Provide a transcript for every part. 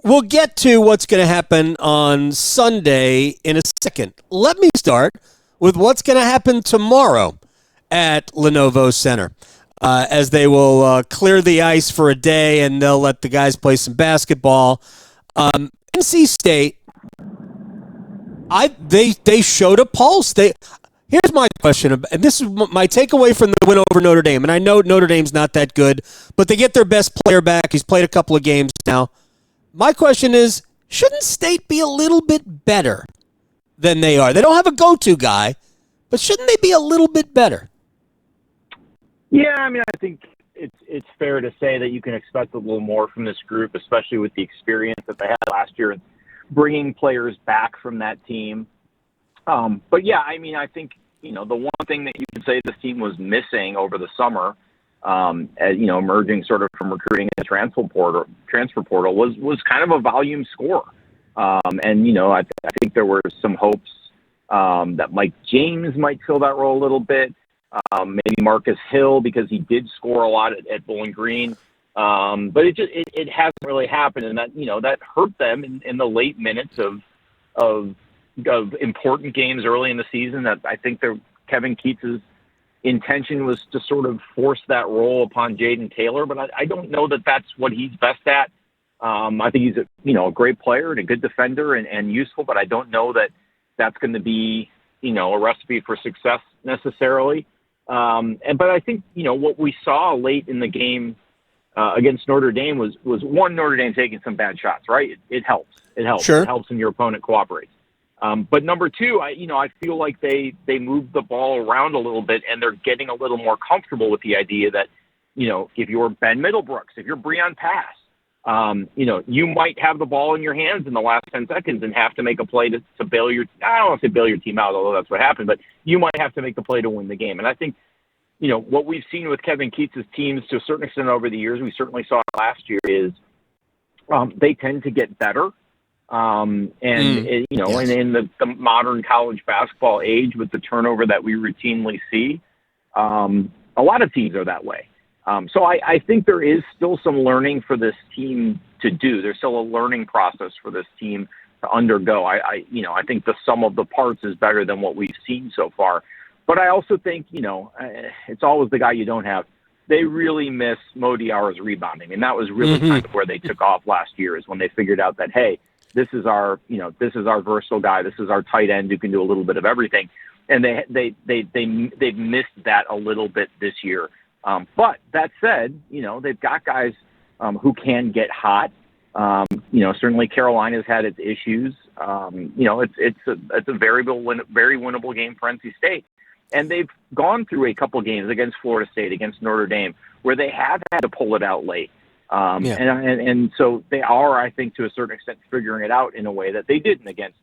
We'll get to what's going to happen on Sunday in a second. Let me start with what's going to happen tomorrow at Lenovo Center, as they will clear the ice for a day and they'll let the guys play some basketball. NC State, they showed a pulse. Here's my question, and this is my takeaway from the win over Notre Dame. And I know Notre Dame's not that good, but they get their best player back. He's played a couple of games now. My question is, shouldn't State be a little bit better than they are? They don't have a go-to guy, but shouldn't they be a little bit better? Yeah, I mean, I think it's fair to say that you can expect a little more from this group, especially with the experience that they had last year and bringing players back from that team. But yeah, I mean, I think, the one thing that you could say this team was missing over the summer, as, emerging sort of from recruiting and transfer portal was kind of a volume scorer. And, I think there were some hopes that Mike James might fill that role a little bit. Maybe Marcus Hill, because he did score a lot at Bowling Green. But it hasn't really happened. And that hurt them in the late minutes of important games early in the season. That I think Kevin Keats's intention was to sort of force that role upon Jaden Taylor, but I don't know that that's what he's best at. I think he's a great player and a good defender and useful, but I don't know that that's going to be a recipe for success necessarily. But I think what we saw late in the game against Notre Dame was one, Notre Dame taking some bad shots, right? It helps. Sure. It helps when your opponent cooperates. But number two, I feel like they move the ball around a little bit, and they're getting a little more comfortable with the idea that, if you're Ben Middlebrooks, if you're Breon Pass, you might have the ball in your hands in the last 10 seconds and have to make a play to bail I don't want to say bail your team out, although that's what happened, but you might have to make the play to win the game. And I think, what we've seen with Kevin Keats's teams to a certain extent over the years, we certainly saw it last year, is they tend to get better. And in the modern college basketball age with the turnover that we routinely see, a lot of teams are that way. So I think there is still some learning for this team to do. There's still a learning process for this team to undergo. I think the sum of the parts is better than what we've seen so far. But I also think, it's always the guy you don't have. They really miss Mo Diarra's rebounding. And that was really kind of where they took off last year, is when they figured out that, hey, this is our versatile guy. This is our tight end who can do a little bit of everything. And they've missed that a little bit this year. But that said, they've got guys who can get hot. Certainly Carolina's had its issues. It's a very winnable game for NC State. And they've gone through a couple games against Florida State, against Notre Dame, where they have had to pull it out late. And so they are, I think, to a certain extent, figuring it out in a way that they didn't against,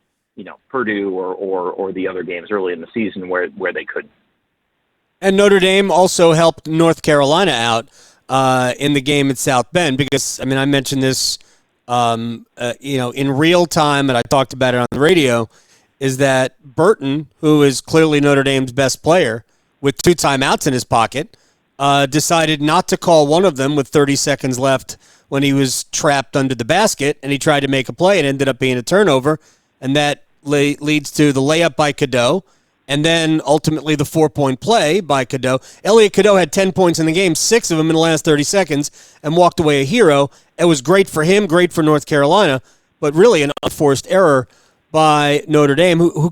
Purdue or the other games early in the season where they couldn't. And Notre Dame also helped North Carolina out in the game at South Bend because, I mentioned this, in real time, and I talked about it on the radio, is that Burton, who is clearly Notre Dame's best player, with 2 timeouts in his pocket, decided not to call one of them with 30 seconds left when he was trapped under the basket, and he tried to make a play and ended up being a turnover, and that leads to the layup by Cadeau, and then ultimately the 4-point play by Cadeau. Elliot Cadeau had 10 points in the game, 6 of them in the last 30 seconds, and walked away a hero. It was great for him, great for North Carolina, but really an unforced error by Notre Dame, who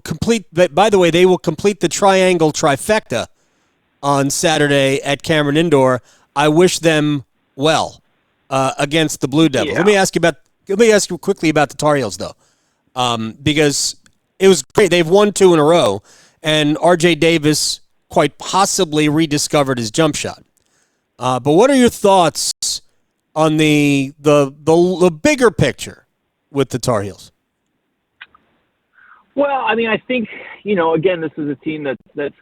by the way, they will complete the triangle trifecta on Saturday at Cameron Indoor. I wish them well against the Blue Devils. Yeah. Let me ask you quickly about the Tar Heels, though, because it was great. They've won 2 in a row, and R.J. Davis quite possibly rediscovered his jump shot. But what are your thoughts on the bigger picture with the Tar Heels? Well, I think, again, this is a team that's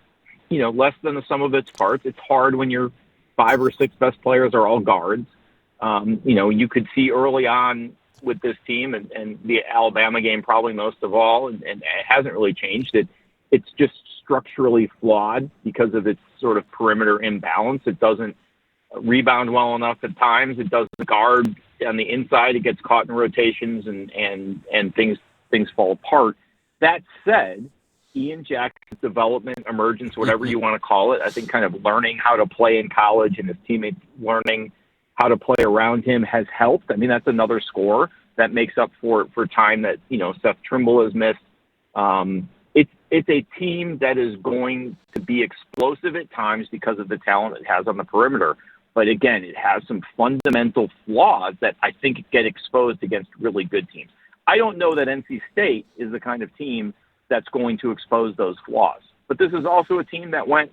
less than the sum of its parts. It's hard when your 5 or 6 best players are all guards. You could see early on with this team and the Alabama game probably most of all, and it hasn't really changed. It's just structurally flawed because of its sort of perimeter imbalance. It doesn't rebound well enough at times. It doesn't guard on the inside, it gets caught in rotations and things fall apart. That said, Ian Jackson's development, emergence, whatever you want to call it, I think kind of learning how to play in college and his teammates learning how to play around him has helped. I mean, that's another score that makes up for time that, Seth Trimble has missed. It's a team that is going to be explosive at times because of the talent it has on the perimeter. But again, it has some fundamental flaws that I think get exposed against really good teams. I don't know that NC State is the kind of team that's going to expose those flaws. But this is also a team that went,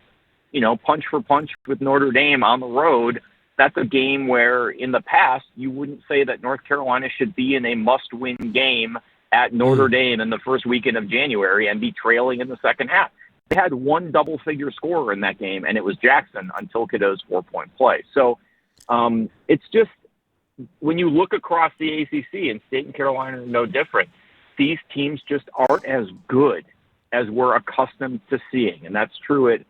punch for punch with Notre Dame on the road. That's a game where in the past you wouldn't say that North Carolina should be in a must-win game at Notre Dame in the first weekend of January and be trailing in the second half. They had one double-figure scorer in that game, and it was Jackson until Cadeau's 4-point play. So it's just, when you look across the ACC, and State and Carolina are no different, these teams just aren't as good as we're accustomed to seeing. And that's true at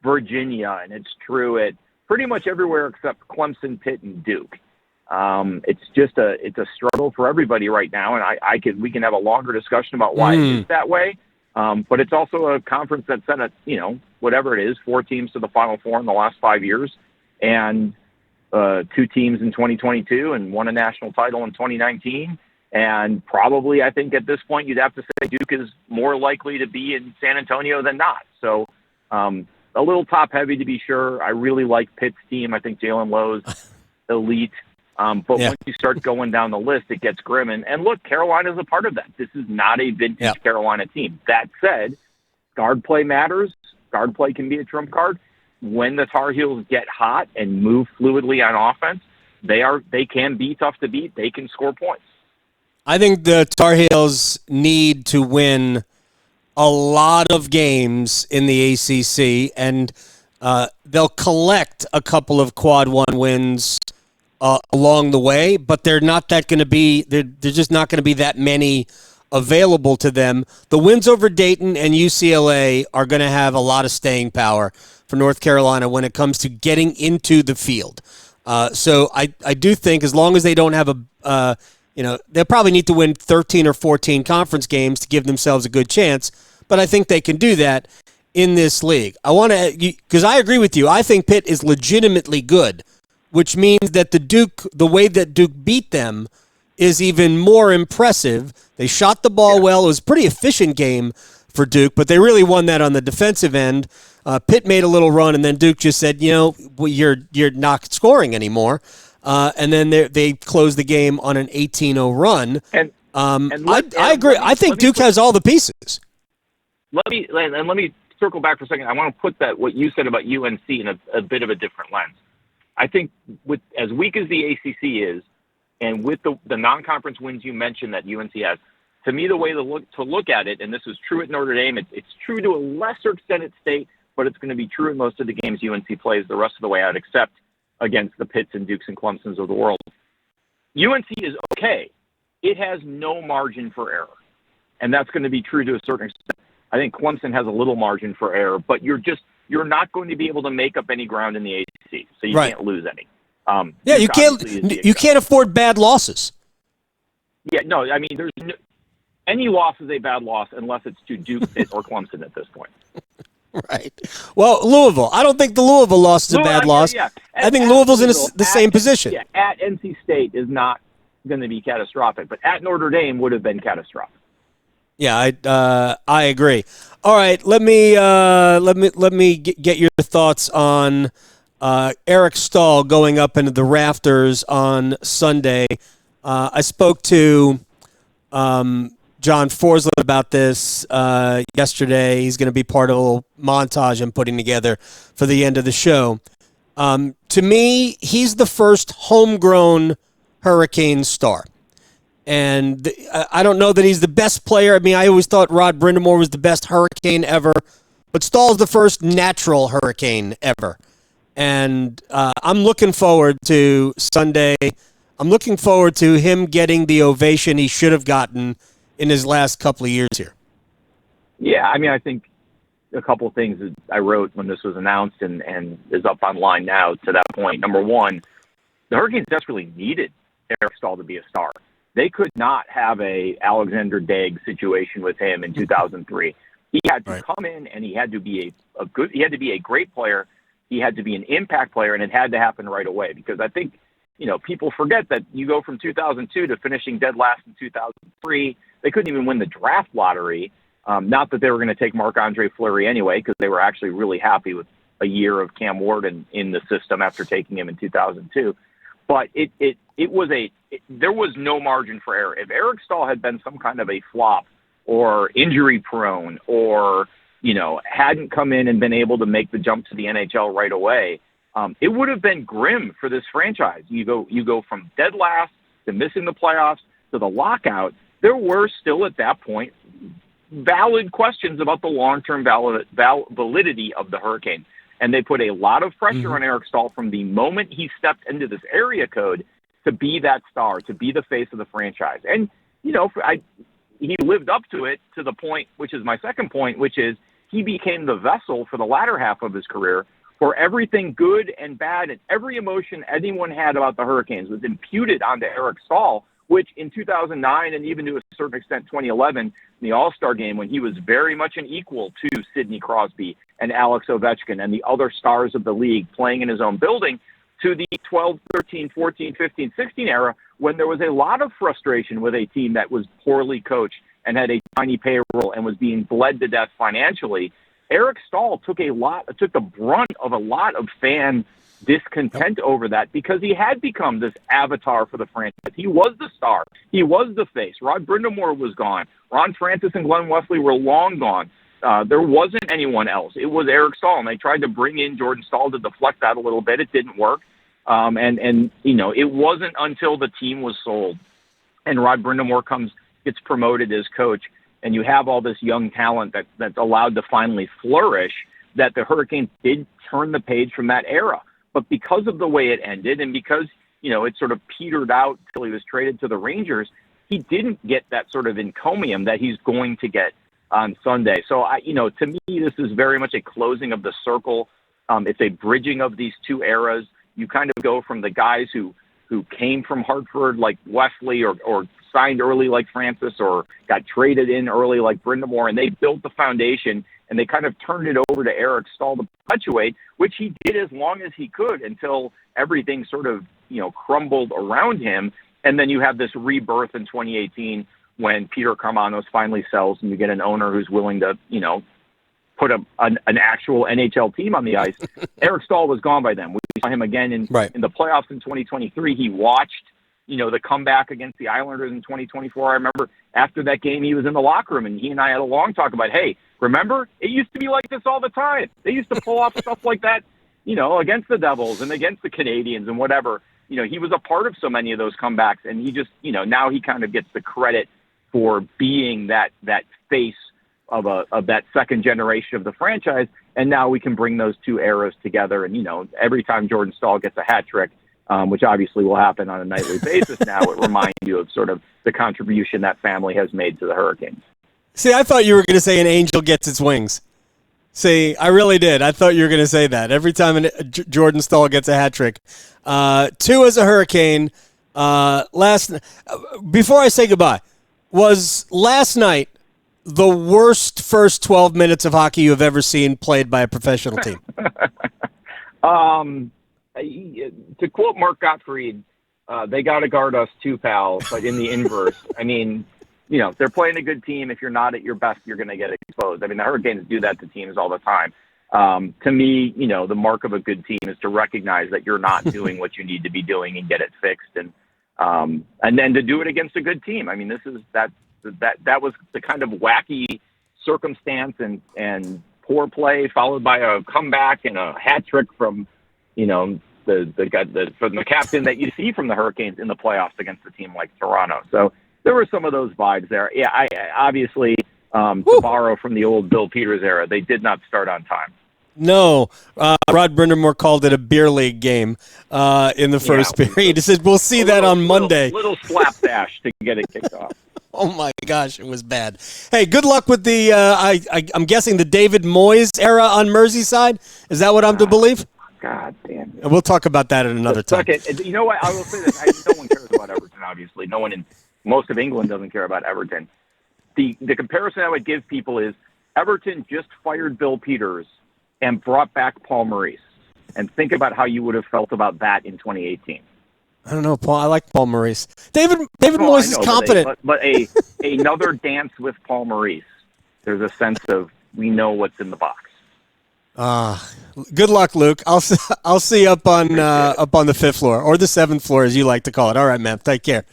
Virginia, and it's true at pretty much everywhere except Clemson, Pitt, and Duke. It's a struggle for everybody right now, and we can have a longer discussion about why it is that way. But it's also a conference that sent whatever it is, 4 teams to the Final Four in the last 5 years, and 2 teams in 2022, and won a national title in 2019. And probably, I think at this point, you'd have to say Duke is more likely to be in San Antonio than not. So a little top heavy to be sure. I really like Pitt's team. I think Jalen Lowe's elite. But once you start going down the list, it gets grim. And look, Carolina's a part of that. This is not a vintage Carolina team. That said, guard play matters. Guard play can be a trump card. When the Tar Heels get hot and move fluidly on offense, they can be tough to beat. They can score points. I think the Tar Heels need to win a lot of games in the ACC, and they'll collect a couple of quad one wins along the way, but they're not that going to be. They're just not going to be that many available to them. The wins over Dayton and UCLA are going to have a lot of staying power for North Carolina when it comes to getting into the field. So I do think as long as they don't have they'll probably need to win 13 or 14 conference games to give themselves a good chance, but I think they can do that in this league. I want to, because I agree with you. I think Pitt is legitimately good, which means that the way that Duke beat them is even more impressive. They shot the ball well. It was a pretty efficient game for Duke, but they really won that on the defensive end. Pitt made a little run, and then Duke just said, you're not scoring anymore. And then they closed the game on an 18-0 run. I agree. I think Duke has all the pieces. Let me circle back for a second. I want to put what you said about UNC in a bit of a different lens. I think with as weak as the ACC is, and with the non-conference wins you mentioned that UNC has, to me the way to look at it, and this is true at Notre Dame, it's true to a lesser extent at State, but it's going to be true in most of the games UNC plays the rest of the way out, except against the Pitts and Dukes and Clemsons of the world. UNC is okay. It has no margin for error, and that's going to be true to a certain extent. I think Clemson has a little margin for error, but you're not going to be able to make up any ground in the ACC, so you can't lose any. You can't afford bad losses. Yeah, no, I mean, any loss is a bad loss unless it's to Duke, Pitt, or Clemson at this point. Right. Well, Louisville. I don't think the Louisville loss is a bad loss. Yeah. I think Louisville's in the same position. Yeah, at NC State is not going to be catastrophic, but at Notre Dame would have been catastrophic. Yeah, I agree. All right, let me get your thoughts on Eric Staal going up into the rafters on Sunday. I spoke to John Forsland about this yesterday. He's going to be part of a little montage I'm putting together for the end of the show. To me, he's the first homegrown Hurricane star. And I don't know that he's the best player. I mean, I always thought Rod Brindamore was the best Hurricane ever. But Stahl's the first natural Hurricane ever. And I'm looking forward to Sunday. I'm looking forward to him getting the ovation he should have gotten in his last couple of years here. Yeah, I mean, I think a couple of things that I wrote when this was announced and is up online now to that point. Number one, the Hurricanes desperately needed Eric Staal to be a star. They could not have a Alexander Daigle situation with him in 2003. He had to come in and he had to be he had to be a great player. He had to be an impact player, and it had to happen right away, because I think, people forget that you go from 2002 to finishing dead last in 2003. They couldn't even win the draft lottery. Not that they were going to take Marc-Andre Fleury anyway, because they were actually really happy with a year of Cam Ward in the system after taking him in 2002. But there was no margin for error. If Eric Staal had been some kind of a flop or injury prone or, hadn't come in and been able to make the jump to the NHL right away, it would have been grim for this franchise. You go from dead last to missing the playoffs to the lockout. There were still at that point valid questions about the long-term validity of the Hurricanes. And they put a lot of pressure on Eric Staal from the moment he stepped into this area code to be that star, to be the face of the franchise. And, he lived up to it, to the point, which is my second point, which is he became the vessel for the latter half of his career for everything good and bad, and every emotion anyone had about the Hurricanes was imputed onto Eric Staal, which in 2009 and even to a certain extent 2011, in the All-Star game, when he was very much an equal to Sidney Crosby and Alex Ovechkin and the other stars of the league playing in his own building, to the 12, 13, 14, 15, 16 era, when there was a lot of frustration with a team that was poorly coached and had a tiny payroll and was being bled to death financially. Eric Staal took the brunt of a lot of fan discontent over that, because he had become this avatar for the franchise. He was the star. He was the face. Rod Brindamore was gone. Ron Francis and Glenn Wesley were long gone. There wasn't anyone else. It was Eric Staal, and they tried to bring in Jordan Staal to deflect that a little bit. It didn't work. It wasn't until the team was sold and Rod Brindamore gets promoted as coach, and you have all this young talent that's allowed to finally flourish, that the Hurricanes did turn the page from that era. But because of the way it ended, and because, it sort of petered out till he was traded to the Rangers, he didn't get that sort of encomium that he's going to get on Sunday. So, to me, this is very much a closing of the circle. It's a bridging of these two eras. You kind of go from the guys who came from Hartford like Wesley, or signed early like Francis, or got traded in early like Brindamore, and they built the foundation, and they kind of turned it over to Eric Staal to perpetuate, which he did as long as he could until everything sort of, crumbled around him. And then you have this rebirth in 2018 when Peter Karmanos finally sells, and you get an owner who's willing to, put an actual NHL team on the ice. Eric Staal was gone by then. We saw him again in the playoffs in 2023. He watched, the comeback against the Islanders in 2024. I remember after that game, he was in the locker room, and he and I had a long talk about, hey, remember, it used to be like this all the time. They used to pull off stuff like that, against the Devils and against the Canadians and whatever. He was a part of so many of those comebacks, and he just, now he kind of gets the credit for being that face of that second generation of the franchise. And now we can bring those two eras together. And, every time Jordan Staal gets a hat trick, which obviously will happen on a nightly basis now, it reminds you of sort of the contribution that family has made to the Hurricanes. See, I thought you were going to say an angel gets its wings. See, I really did. I thought you were going to say that. Every time Jordan Staal gets a hat trick. Two as a Hurricane. Before I say goodbye, was last night the worst first 12 minutes of hockey you have ever seen played by a professional team? To quote Mark Gottfried, they got to guard us too, pal, but in the inverse. I mean, they're playing a good team. If you're not at your best, you're going to get exposed. I mean, the Hurricanes do that to teams all the time. To me, the mark of a good team is to recognize that you're not doing what you need to be doing and get it fixed. And then to do it against a good team. I mean, that was the kind of wacky circumstance and poor play followed by a comeback and a hat trick from, from the captain that you see from the Hurricanes in the playoffs against a team like Toronto. So there were some of those vibes there. Yeah, I obviously, to borrow from the old Bill Peters era, they did not start on time. No, Rod Brindamore called it a beer league game in the first period. He said, we'll see that on Monday. Little slapdash to get it kicked off. Oh, my gosh, it was bad. Hey, good luck with the, I'm guessing, the David Moyes era on Merseyside. Is that what I'm to believe? God damn it. And we'll talk about that at another time. You know what? I will say this. No one cares about Everton, obviously. No one in most of England doesn't care about Everton. The comparison I would give people is Everton just fired Bill Peters and brought back Paul Maurice. And think about how you would have felt about that in 2018. I don't know, Paul. I like Paul Maurice. David Moyes is competent. But another dance with Paul Maurice. There's a sense of we know what's in the box. Good luck, Luke. I'll see you up on the 5th floor or the 7th floor, as you like to call it. All right, man. Take care.